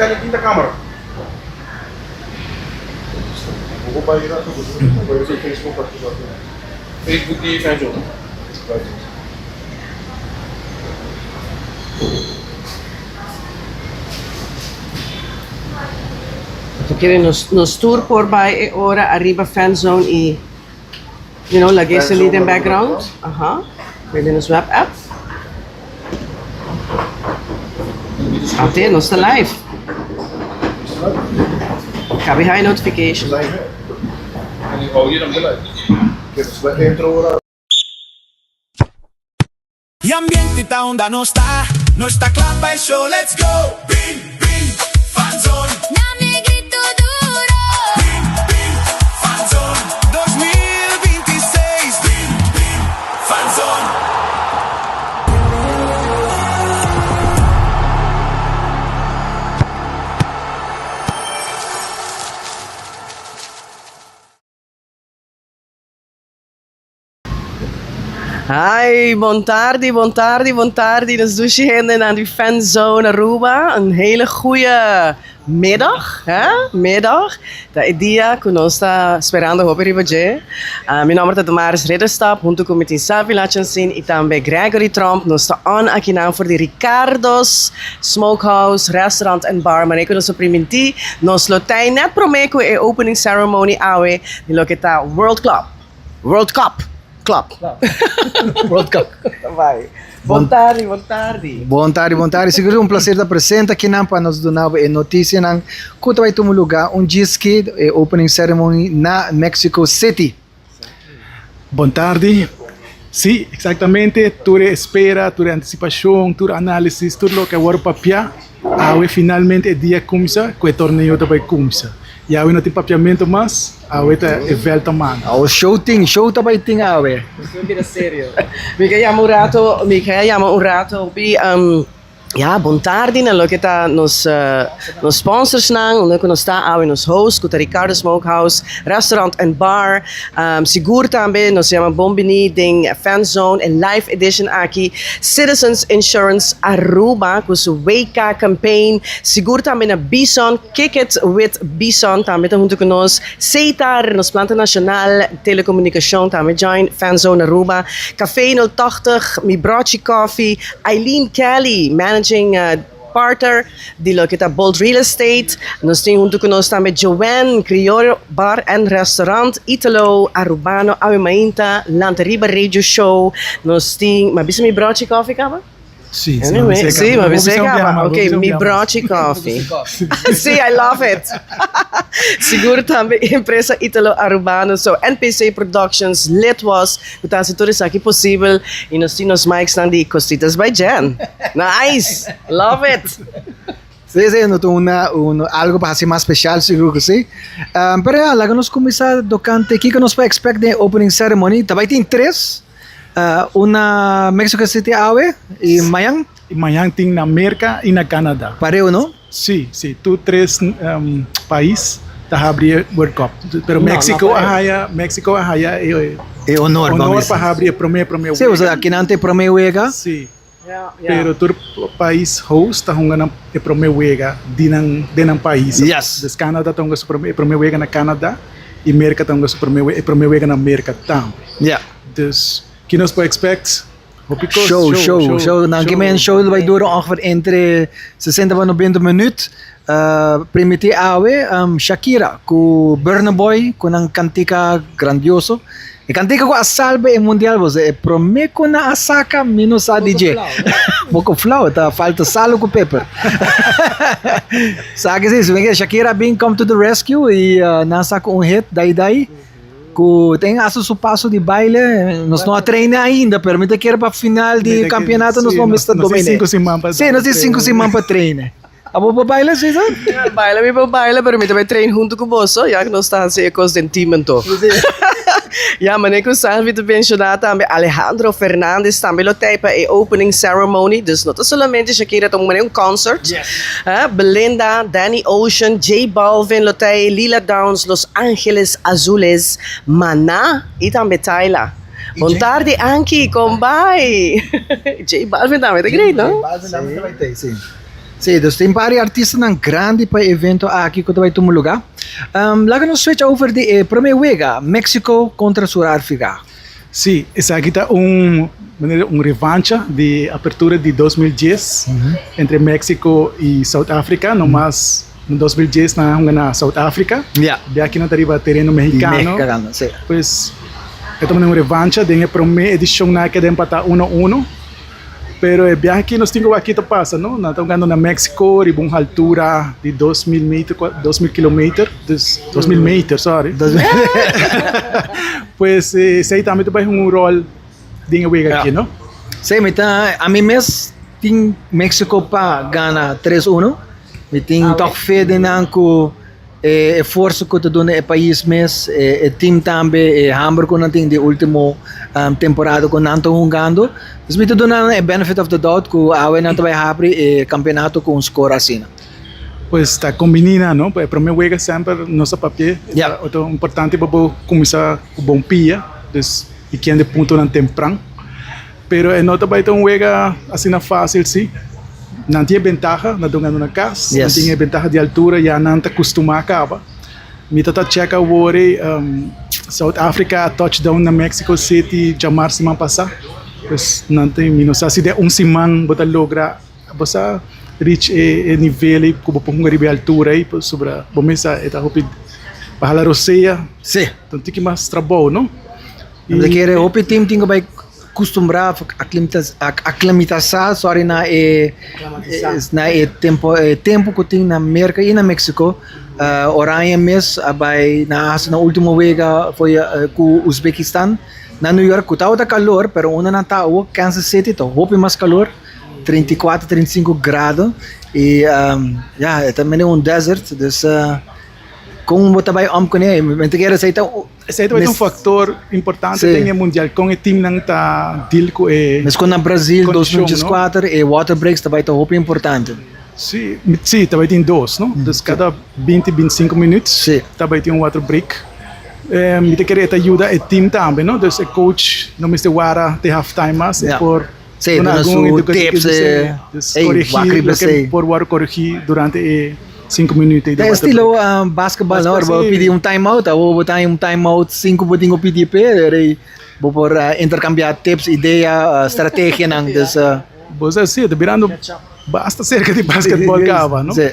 Está na quinta câmara. Vou para ir lá tudo. Vou ver Facebook partido aqui. Facebook e fanzone. Quieren nos tour por bij ora arriba fan zone e lagay sa lead in background. Aha. Pwede nos web app. Ate, nos ta live. Kabi high notification. Live. En ik hou hier dan live. Dus we intro ora. Gli ambienti ta onda non sta clapa e show, let's go! Bin, bin, fanzone! Dame grito duro. Bin, bin, fanzone! 2026! Bin, bin, fanzone! Hi, buon tardi. Nos dusje aan die fanzone Aruba. Een hele goede middag, hè? Middag. Da dia con nos sta sperando hope ribaje. Mi nome é Damaris Redderstap, junto com Mitin Savi Lachansin e também Gregory Trump. Nos sta on aqui naam voor de Ricardo's Smokehouse, Restaurant and Bar. Maar ik nos priminti, nos lotay net promeco e opening ceremony awe di loketa World Cup. World Cup. Vai. Buon tardi. Buon tarde. Siguro um prazer da presente aqui para nos donar a notícia ng kuta vai tumulugar J.Ski opening ceremony na Mexico City. Boa tarde. Sim, exatamente. Tudo espera, tudo antecipação, tudo análise, tudo o que agora papia. Awe finalmente o dia começa, que o torneio também começa. E awe não tem papiamento mais, awe tá volta man. Show tabay ting awe. Queda serio. Mi chiamiamo un rato ja, buon tardi na loketa nos sponsors nang uno nos sta awe nos host kuta Ricardo Smokehouse Restaurant and Bar sigur tambe nos chama Bombini ding fan zone and live edition aqui Citizens Insurance Aruba kus WK campaign sigur tambe na Bison Kick It with Bison tambe junto con nos CETAR nos Planta Nacional Telecomunicação tambe join fan zone Aruba Café 080 Mi Brocci Coffee Eileen Kelly managing partner di loketa Bold Real Estate. Nos ting junto con nos também Joanne Criollo Bar and Restaurant Italo Arubano Awe Mainta Lantariba Radio Show. Nos ting mabisa mi Brocci Coffee kaba? Sim, Anyway, sì, ma vi spiegava. Ok, mi Brocci Coffee. Sì, I love it. Siguro também empresa Italo Arubano, so NPC Productions, Litwas, kung se tudo isso aqui possível, e nós temos mics na di Costitas by Jen. Nice! Love it! Sí, no algo para ser más especial seguro que sí. Pero la que nos comienza tocante, ¿qué nos puede expect de opening ceremony? Tabay tin tres. Una Mexico City awe e Mayang? Mayang ting na América e na Canadá. Pareo, no? Sim, tu três países tá abrir World Cup. Pero México ahaya É honor para abrir primeiro. Sim, você aqui não tem primeiro wega? Sim. Pero todo país host tá hungana e primeiro wega dinang país. Yes. Des Canadá tá hungana primeiro wega na Canadá e América tá hungana primeiro wega na América também. Yeah. Dus que nos pode expect? Show. Nang show vai durar ongeveer entre 60 a 90 minutos. Primiti awe Shakira com Burna Boy com ang cantica grandioso. E cantica ko asalbe e mundial você prometo na asaka minus a DJ. Pouco flow, tá falta sal com pepper. Sabe se Shakira bem come to the rescue e nasa ko hit dai. Tem aço passo de baile, nós não treina ainda, pero me que era para final de campeonato nós vamos estar dominando. Sim, nós temos 5 semanas para treinar. Abo pa baile, Cesar? Baile, pero me também treino junto com você, já que nós estamos assim, com os sentimento. Ja, maar ik wil zeggen, we mencionar também Alejandro Fernandes, também lotei para a opening ceremony, dus não somente Shakira, também um concert. Yes. Belinda, Danny Ocean, J Balvin, lotei Lila Downs, Los Angeles Azules, Maná e também Tyla. Buon tardi anche, combai! J Balvin também, tá great, não? J Balvin também vai ter, sim. Sim, dus tem vários artistas ng grande pa evento aqui que vai tomar lugar. Laga nos switch over de primeira wega, Mexico contra Sudáfrica. Sí, esa aquí está un revancha de apertura de 2010 entre México y South Africa, nomás en 2010 na South Africa, Ja. de aquí no arriba terreno mexicano. Mexicano, sim. Pues esta es una revancha de la primera edición na que de empatar 1-1. Pero el viaje que nos tengo aquí pasa, ¿no? Nós estamos ganhando na México, de uma altura de 2.000 metros, 2.000 kilómetros, 2.000 metros, sorry. Pues esse também tem um rol de wega aqui, não? Sim, a mim mesmo tem México para ganhar 3-1. Me tem toch fede nanco esforço que tu dona o país mesmo, o time também, Hamburgo não tem de último temporada com Nanto jogando. Mas me tu dona o benefit of the doubt que a não vai abrir campeonato com score assim. Pues está combinada, ¿no? Pues el primer juego siempre nosso papel. Yeah. É importante para começar com bom pia, dus e quem de ponto não temprano. Pero é nota para um juego assim não fácil, sim. Não tinha ventaja, não jogando na casa, Yes. não tinha ventaja de altura, já não está acostumado a acabar. Me tá checa agora, South Africa touchdown na Mexico City, jamar semana passada. Pues não tem, não sei se de semana botar logra, botar reach nível como por uma altura aí sobre começa a hopi bahala roceia. Sim. Então tem que mais trabalho, não? Mas que é o time tem que vai acostumbrar aclimatizar sorry na tempo que tem na América e na México. Oranha mês vai na última vega foi com o Uzbequistão. Na New York estava da calor, pero uma na tao Kansas City to hope mais calor. 34, 35 graus e também é um desert, dus como você vai omkomen, men te quer dizer Esse aí é um fator importante Sim. no mundial, com o time não está deal com mas quando na Brasil condição, 2004 e water breaks também é muito importante. sim, também tem dois, não? Dus cada 20, 25 minutos Sim. também tem um water break. Me te querer ajuda o time também, não? Dus o coach não me se guarda de halftime mas Yeah. por Sim, dando su tips corrigir, por water corrigir durante 5 minutos. É estilo basketball, não? Vou pedir um timeout, vou botar um timeout 5 botinho PDP, e vou por intercambiar tips, ideia, estratégia, não? Dus Você sim, está virando basta cerca de basquetebol cava, não? Sim.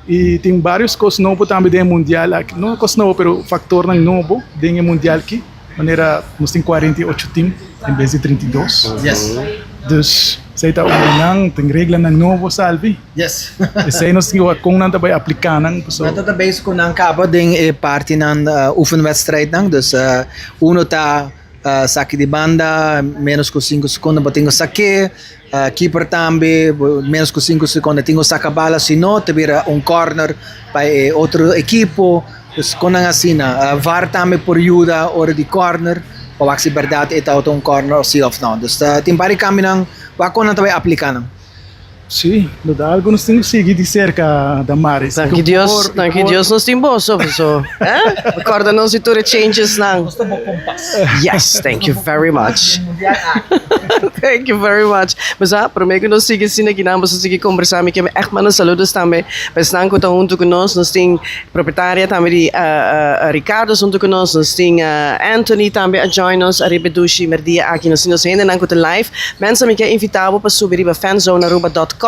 E tem vários coisas novos também do mundial, não coisas novos, pero fator novo do mundial aqui, maneira nós tem 48 times em vez de 32. Yes. Dus sa ita unang tem regla ng novo salvi. Yes. Sa nós tinha kung nanta ba aplicar nang so. Nata base ko ng kaba ding parte ng oefenwedstrijd nang dus uno ta saque de banda menos com 5 segundos batingo saque keeper tambe menos com 5 segundos tingo saca bala sino te vira un corner para outro equipo dus kon nga sina VAR tambe por ajuda ora di corner para se verdade eta auto un corner si off não dus timpari kami nang wako na tayo aplicar nang. Sim, no dá alguns temos seguir de cerca da Maris. Dank je Dios nos tem boso so. Recorda não se tu changes nang. Yes, thank you very much. Thank you very much. Mas prometo nos sigue sina ginamos sige conversar mi que echt manos saludos também. Mas não conta junto conosco, nós tem proprietária também de Ricardo junto conosco, nós tem Anthony também a join us, a ribedushi merdia aqui nós nos ainda não conta live. Mensen mi que invitado para subir para fanzonearuba.com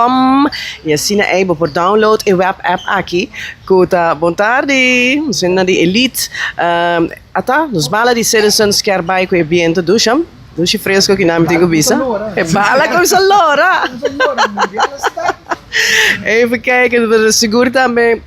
e assim aí por download e web app aqui. Kuta bom tarde. Nós na de elite. Ata, nos bala de citizens quer vai com o ambiente do chão. Dushi fresco que não tenho visa. É bala com essa lora. Even kijken, we seguro também.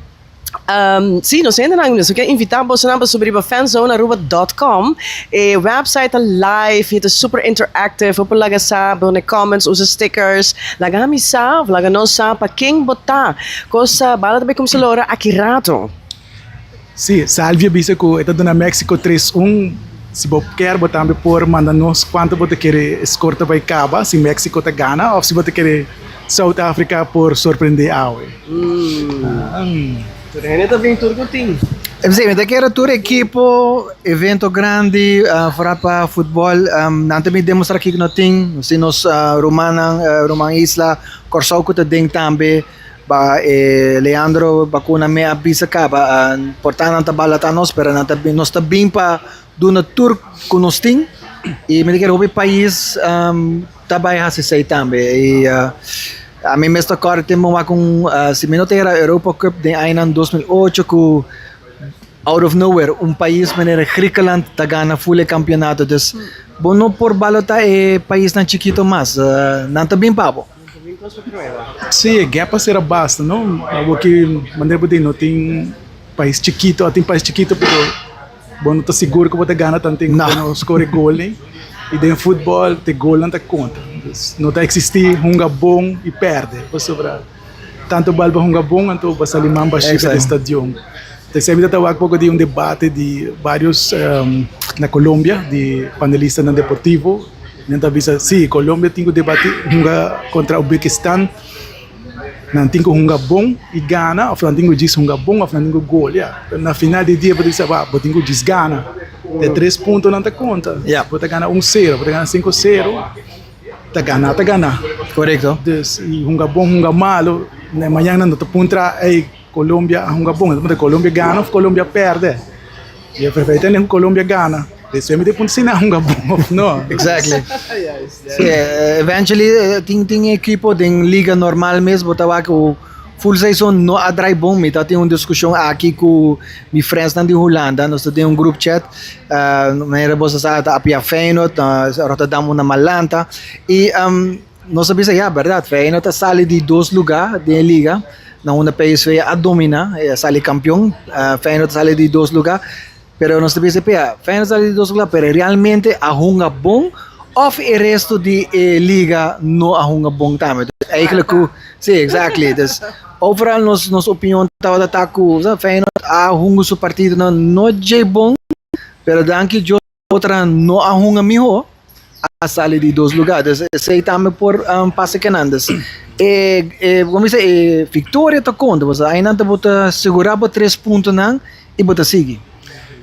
Sim, nós ainda não nos invitamos para subir para fanzonearuba.com e website live, het is super interactive, op laga sa, bone comments, usa stickers, laga mi sa, laga no sa pa king bota, cosa bala também como se lora akirato. Sim, salve bisa ko ito na Mexico 3-1. Se você quer botar por manda nos quanto você quer escorta vai caba, se Mexico te gana ou se você quer South Africa por surpreender awe. Turene também turco tim. Sim, daqui era todo equipo, evento grande, fora para futebol, não também demonstrar aqui que não tem, se nós Roman Isla, Corsau que tem também, ba Leandro bakuna me abisa ka ba portan ta balata nos pero nos tabing pa do na tour kunosting e me quero o país tabay ha se sei tambe e a mim me está corte mo com se me notera Europa Cup de Ainan 2008 ku out of nowhere país maneira Griekenland ta gana full campeonato dus bono por balota país na chiquito mas não tá bem pabo. Sim, gap será basta, não? Porque maneira de não tem país chiquito, tem país chiquito, pero bom, não tá seguro que você ganha tanto tempo não score gol, né? E dentro do futebol, tem gol não tá conta. Não tá existir hunga bom e perde, por sobra tanto balba hunga bom, então basta limão baixo do estádio. Então sempre está um pouco de debate de vários na Colômbia, de panelistas no Deportivo. Nanta bisa, sim, Colômbia tem que debater contra o Uzbequistão. Não tem que hunga bom e gana, ou não tem que diz hunga bom, ou não tem que gol. Na final de dia, você dizer, você tem que diz gana. De 3 pontos não te conta. Você gana 1-0, você gana 5-0. Tá gana. Correto. Dus, e hunga bom, hunga malo. Amanhã não te contra Colômbia, hunga bom. Mas Colômbia gana ou Colômbia perde. E a perfeita é que Colômbia gana. Isso é muito ponto se não hunga bom, não? Exactly. Eventually, tem equipo de liga normal mesmo, tava que full season no adrai bom, me tá tem uma discussão aqui com meus friends na de Holanda, nós temos grupo chat, maneira você sabe, a Feyenoord, Rotterdam na Malanta, e nós sabemos verdade, Feyenoord sale de 2 lugares de liga, na uma PSV a domina, sale campeão, Feyenoord sale de 2 lugares. Pero nós sabemos que Feyenoord sale de 2 lugares, pero realmente a hunga bom of o resto de liga não a hunga bom também. Eigenlijk, sim, exactly. Dus overal nossa opinião estava da taco, Feyenoord a hunga seu partido não é bom, pero danke jo outra não a hunga melhor, a sale de 2 lugares. Sei também por passe que nandas. Como dizer, vitória tá conta, você ainda bota segurar 3 pontos não e bota seguir.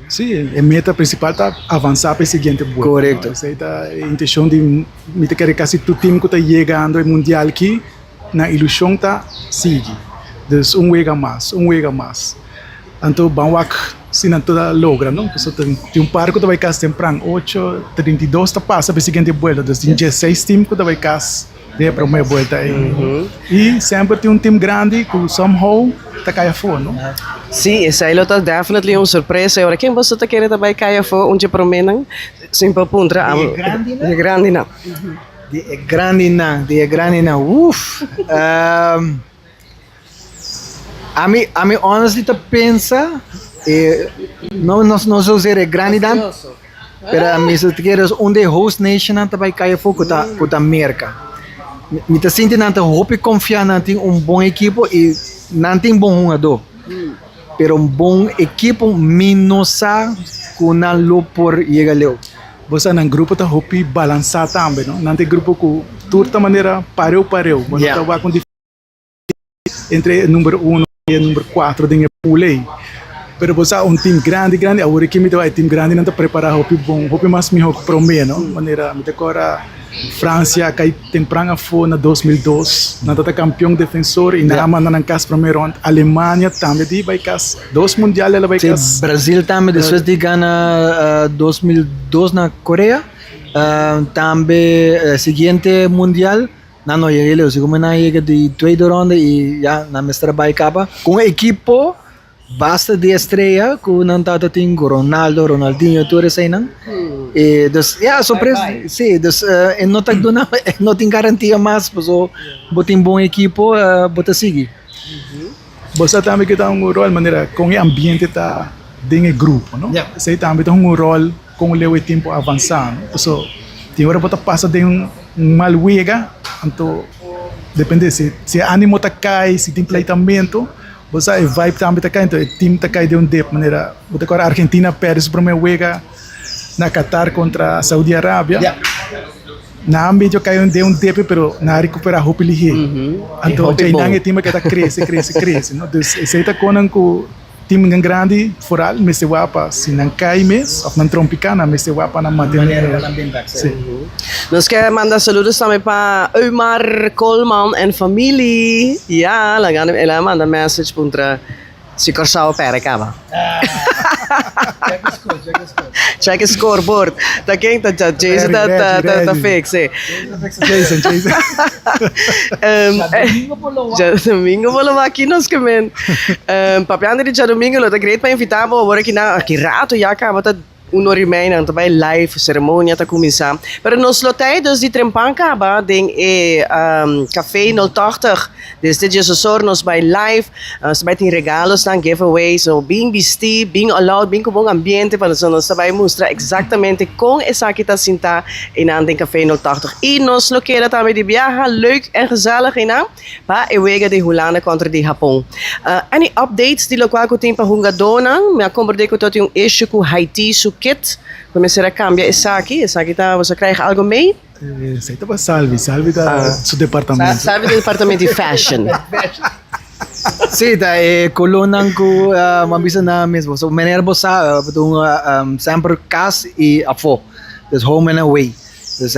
Sim, a meta principal está avançar para o seguinte volta. Correto. Essa é a intenção de me querer quase todo time que está chegando ao mundial aqui, na ilusão está seguir. Então, vez mais. Então, vamos se não toda logra, não? Tem par que vai cair temprano, 8:32 está passa para o seguinte volta. Então, tem 16 times que vai cair de primeira volta aí. E sempre tem time grande que somehow está caindo fora, não? Sim, essa aí é definitely uma surpresa. Agora, quem você está querendo também cair fora, onde promenem, sempre puntra. De grande não. De grande não. A mim honestly te pensa, não sou dizer grande não, pero a mim se te queres onde host nation também cair fora com a América. Me te sinto não te hope confiar não tem bom equipo e não tem bom jogador. Pero bom equipo minosa com não lo por chegar lá. Você num grupo tá hopi balançar também, não? Não tem grupo que toda maneira pareu. Você tá com entre número 1 e número 4 de pulei. Pero você time grande, agora que me dá time grande não tá preparado hopi bom, hopi mais melhor que promê, não? Maneira me decora França cai temprano foi na 2002, não tá campeão defensor e na manda na casa primeiro round. Alemanha também vai cas 2 mundial ela vai cas. Brasil também depois de ganhar 2002 na Coreia, também seguinte mundial não cheguei, como não cheguei de 2 ronda e já na mestra vai capa com equipo basta de estreia que não tá tem Ronaldo, Ronaldinho, tudo isso aí não. E dus surpresa, sim, dus não tá dando, não tem garantia mais, porque botem bom equipo, bota seguir. Você também que tá rol maneira com o ambiente tá dentro do grupo, não? Você também tem rol com o tempo avançando. Então, tem hora bota passa de mal wega, então depende se ânimo tá cai, se tem pleitamento. Você vai também tá cai, então o time tá cai de dep maneira. Bota agora a Argentina perde o primeiro wega na Qatar contra a Saudi Arábia. Na ambiente caiu de dep, pero na recupera hope lihe. Então já não é time que tá cresce, não? Então esse tá conan com team ng grande, vooral, meste wapa, si ng Caimes, of ng Trompicana, meste wapa na mantener. Sí. Nós queremos mandar saludos também para Eumar Coleman en familie. Ja, dan gaan we mandar message para si Corsao Perecaba. Check the scoreboard. Dat ging dat Jason dat fix. Jason. Domingo polo aqui nós comen. Papiano de domingo lo tá great para invitar bo agora aqui na aqui rato já acaba tá rimane também live cerimônia tá começar. Pero nos lotei dus die trempanca ba ding café 080. Desde dia nos by live, sabay ting regalos ng giveaway. So being bisti, being allowed, being kubong ambiente para so nos sabay mostrar exactamente kung esa kita sinta in aan ding café 080. E nos lokeerde também de viaja, leuk en gezellig ina pa ewega de Holanda contra de Japão. Any updates di lo kwa ko timpa hungadona, me acomodei ko tot yung issue ku Haiti su kit. Começar a cambiar essa aqui tá, você krijgt algo mee? Sei tá Salvi da seu departamento. Sabe do departamento de fashion. Sí, ta kolonan ko mabisa na mismo. So menerbo sa sempre cas e afo. Dus home and away. Dus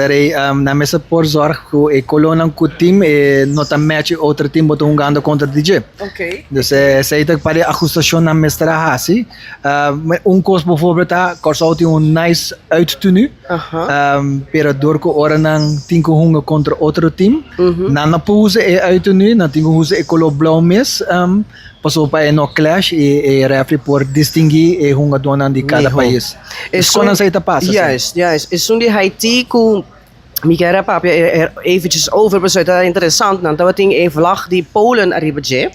na mesa por zorg ko kolonan ko team nota match outro team boto jogando contra DJ. Okay. Dus sei tak para ajustação na mestra hasi. Kos bijvoorbeeld Corsao tem nice uittenu. Pero door ko ora nang tinko hunga contra outro team. Na pose uittenu, na tinko huse color blauw mes. Passou para no clash e referee por distinguir hunga dona de cada país. Is kon sa ita passa. Juist. Is zo'n die Haiti ku Mikera papi eventjes over besluit dat interessant dan dat we een vlag die Polen arribadje.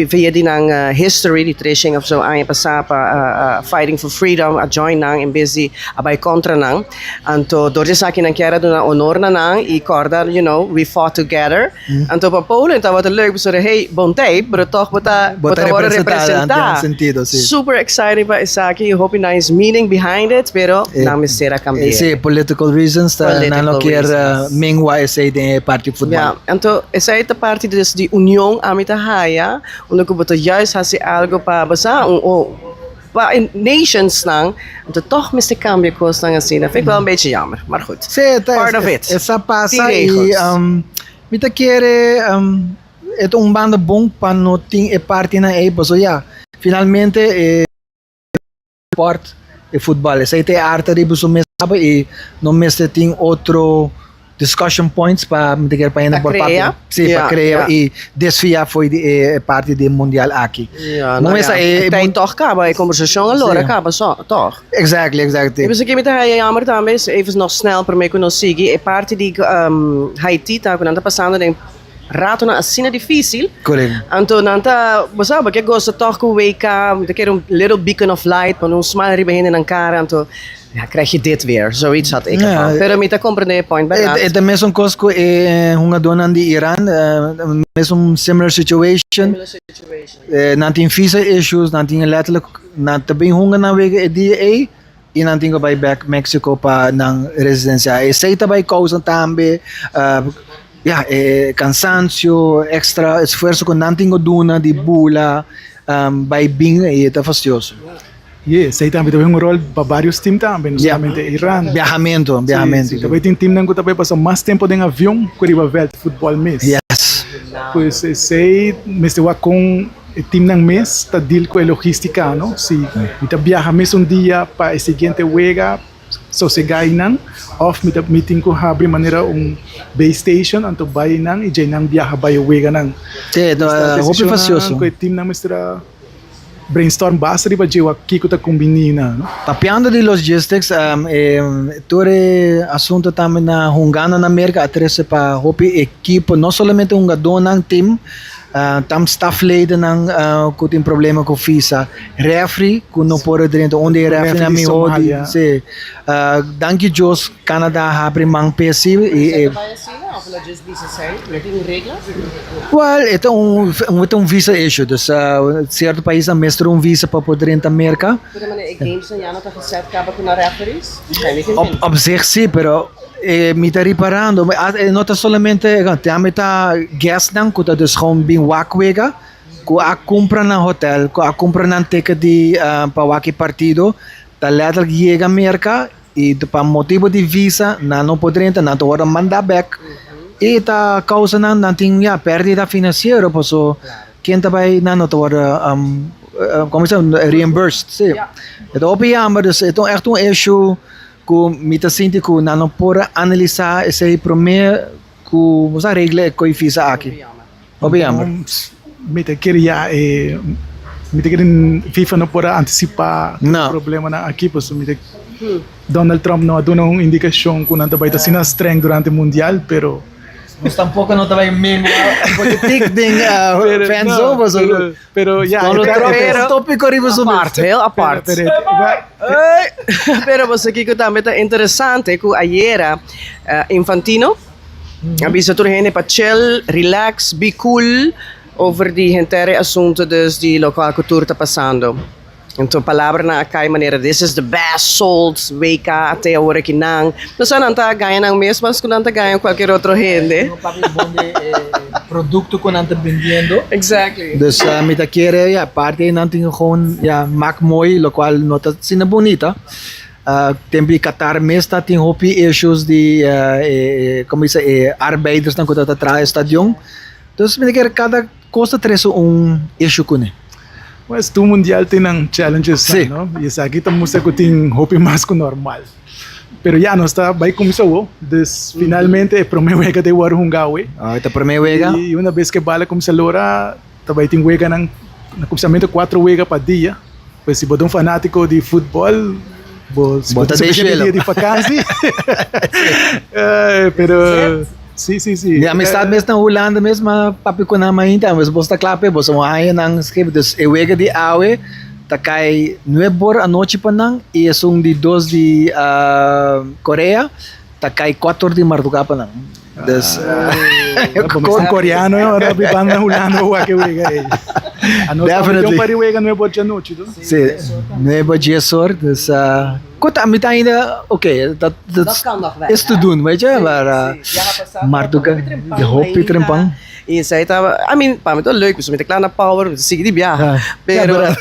Via die nang history die tracing of zo aan je pasapa fighting for freedom a join nang in busy abay contra nang. Anto door je saki nang kera doen honor na nang I corda you know we fought together. Anto pa Polen dat wat leuk besluit hey bontay pero toch bota worden representar. Super exciting pa Isaki. You hope nice meaning behind it pero nang misera cambiar. Sí, political reasons keer mengwa essa de parte voetbal. Ja, então essa é a parte de união amita haya, onde que botar juist hasi algo para basa pa nations nang, então toch miste cambio coisas nang assim, vind ik wel een beetje jammer, maar goed. Part of it. Essa passa e mita quere het banda bom para no ting parte na so ja, finalmente sport e voetbal. Essa é a arte de buso e no mesmo tem outro discussion points para me ter para por papel. Sim, para criar e desfiar foi parte do mundial aqui. Não é tem toch acaba a conversação agora acaba só toch. Exactly. E você que me tá jammer também, even nog snel para me conseguir é parte de Haiti tá quando anda passando em rato na assina difícil. Correct. Então nanta, você sabe que gosta toch com WK, te quer little beacon of light, para não smile riba heen in cara, então ja, krijg je dit weer. Zoiets had ik ervan. Pero me te comprende point bij dat. Het is een kosko hunga donan di Iran, mesmo similar situation. Nantin visa issues, nantin letterlijk nanta bem hunga na wege DA. E nantin bij back Mexico pa nang residencia. Sei tabay causa tambe. Cansancio, extra esforço com nantin duna di bula, by being tá fastidioso. Yes, aí também teve rol para vários times também, não somente Irã. Viajamento. Também tem time que também passou mais tempo em avião que riba ver futebol mês. Yes. Pois sei, mas eu com o time ng mês tá deal com a logística, não? Se tá viaja mês dia para o seguinte wega, so se gainan, off mit meeting ko habi maneira base station anto bay nang ijay nang viaja bay wega nang. Sim, hope fastidioso. Com o time ng mestra brainstorm basta ba jiwa kiko ta combinina, no? Tapiando de logistics, tore assunto também na Hungana na América atrese para hope equipo, não somente Hungadona team, tam staff leden ng tem problema com visa, referee kun no pode dentro onde referee na mi hodi, se danke Jos Canada abre mang pesi e well, ito um visa issue, dus certo país a mestre visa para poder entrar na América. Games já não tá gezet acaba com referees. Op zich sim, pero me está reparando, não está somente, tem a guest dan, que tá dus gewoon bem wakwega, kung a compra ng hotel, kung a compra ng ticket di pawaki partido, ta letterlijk llega Amerika e pa motivo de visa na não poderiam na to wara manda back e ta causa na nating perdida financeira poso quem também na to wara como se reimbursed sim het op jammer dus het echt een issue ku mita sinti ku na não pora analisar esse primeiro ku usa regle ko visa aqui op jammer Mita queria mita queria FIFA não pode antecipar Não. o problema na aqui, pois mita Donald Trump não deu uma indicação que não vai estar sendo streng durante o mundial, pero mas tampouco não também mesmo politik ding fans no, over pero ja, Donald het- Trump het- is topic arriba Apart, heel apart. pero va- Pero você aqui que também tá interessante que ayer Infantino avisa toda gente para chill, relax, be cool over die hele assunto dus die lokale cultuur está passando. Então, palavra na kai maneira, this is the best sold WK até agora que não. Não só não tá ganhando mesmo, mas que não tá ganhando qualquer outro gente. produto que nanta vendendo. Exactly. Dus mita kere parte nanting gewoon maak mooi, lo qual nota sina bonita. Tempi Qatar mesta ting hopi issues die como dice arbeiders dan kuda atrás stadion. Dus mita kere cada costa tres issue kune. Mas tu mundial tem ang challenges, Sim. no? E essa aqui estamos com tem hopi mais que normal. Pero já não está vai começou, dus finalmente é primeira vez que war hungawe. Ita primeiro wega. E uma vez que bala começa lora, também tem wega nang na começamento 4 wega para dia. Pois se botar fanático de futebol, Bota se deixa dia ele. de vacância. Pero sim. De amistad mesmo na Holanda mesmo, papi ko na mainta, mas bosta klape, bosta mo ayan ang skip, dus ewega di awe, takay 9 bor a noche pa nang, e de 2 de Coreia, takay 4 de madrugada pa nang. Dus, Começar coreano, ora bibang na Holanda wa que wega aí. Definitely. Yung pari wega não é boa de noite, do. sim, 9 dias sor, dus, kut amita ainda, oké, dat kan nog wel. is te doen, weet je, maar madrugada, de hoop Trempang. E zij I mean, para mim tá leuk, dus met de kleine power, dus zie die ja. Pero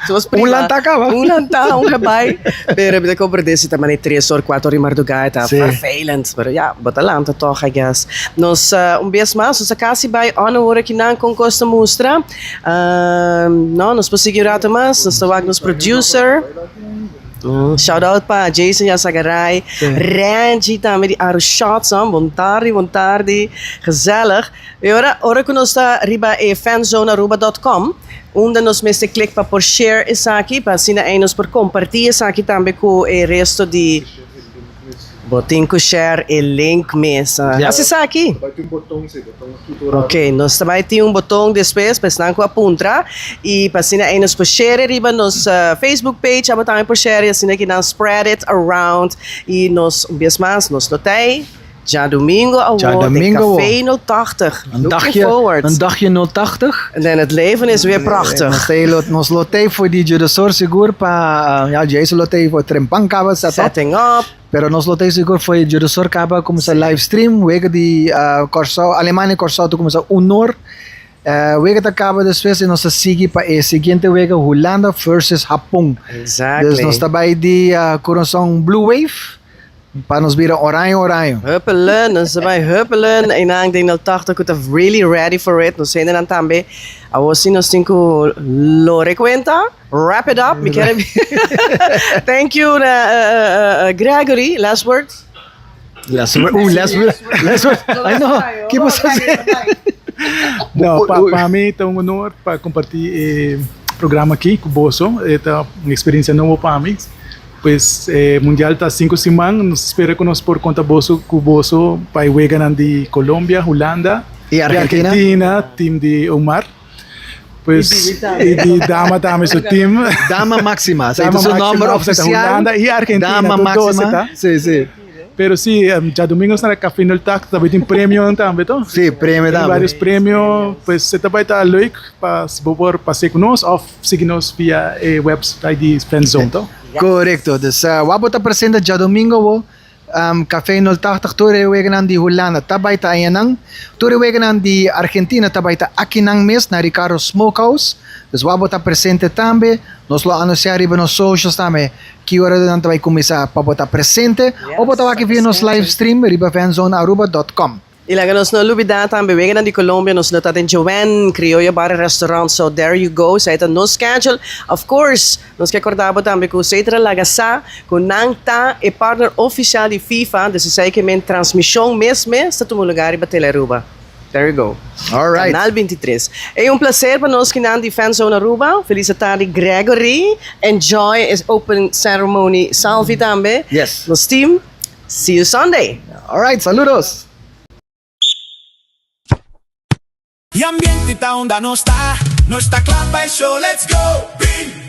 zoals prima. lanta acaba. Lanta, gebay. Pero met de koper desse também 3 horas, 4 horas madrugada, Sim. vervelend. Pero ja, bota lanta toch, I guess. Nos vez mais, nos acasi by ano hora que não com Costa Mostra. No, nos posigurato mais, nos tawag nos producer. Shout out pa Jason Yasagaray, Randy também de Aro Shots, bom tarde, gezellig. E ora que nós está riba fanzonearuba.com, onde nós mesmo clica para por share isso aqui, para assim nos por compartilhar isso aqui também com o resto de botem com share e link mesmo. Acessa aqui. Vai ter botão aqui do Ok, nós também temos botão depois para estar com a punta e para assim aí nos por share riba nos Facebook page, aba também por share assim que nós spread it around e nos vez mais nos notei já domingo ao domingo, café 080. Een Looking dagje 080. En dan het leven is weer prachtig. Nos lotei voor die juresor seguro para Jason lotei voor Trempang kaba sa top. Setting up. Pero nos lotei seguro voor juresor kaba como sa live stream wega di Corsao Alemania Corsao como sa honor. Wega ta kaba después e nos sigi pa seguinte wega Holanda versus Japão. Exactly. Dus nos tabay di Corazon Blue Wave. Para nos vira oranho. Huppelen, nós vai huppelen en dan denk dat 80 que really ready for it. Nós ainda não também. Assim nós temos lo recuenta. Wrap it up. Me quero. Thank you, Gregory. Last word. Last word. Ay no, que você Não, para mim é um honor para compartilhar o programa aqui com o Bosso. É uma experiência nova para mim. Pues mundial está 5 semanas, nos espera conosco por conta Bosso, com o Bosso para o de Colômbia, Holanda E Argentina. time de Omar. Pues e de Dama também seu time. Dama Máxima, Dama seu nome Máxima, oficial. Holanda e Argentina. Dama Máxima. Sim. Pero sí, ya domingo está na Café no Tac, também tem prêmio também, então. Sim, prêmio Tem dama. vários prêmios, pues você também está leuk para se por passear conosco ou seguir-nos via website de Fanzone, então. Correcto. Dus wabo ta presenta já domingo wo Café 080 ture wegenang di Hulana tabayta ayanang ture wegenang di Argentina tabayta akinang mes na Ricardo Smokehouse. Dus wabo ta presente tambe, nos lo anunciar iba nos socials tame, kiwara dan tabay kumisa pabota presente, o bota waki via nos live stream riba fanzonearuba.com. Ilaga nos no lubidata ang bewegen di Colombia nos no tatin Joanne Criollo Bar and Restaurant. So there you go. Sa ito no schedule. Of course, nos que acordabo tambe ku sa ito laga sa kung nang ta e partner official di FIFA desi sa men transmissão mesmo sa tumulugari ba Teleruba. There you go. All right. Canal 23. É prazer para nós que não de Fanzone Aruba. Feliz tarde, Gregory. Enjoy his open ceremony. Salve também. Yes. Nos team. See you Sunday. All right, saludos. Y ambiente ta onda no está clapa el show, let's go. Bing,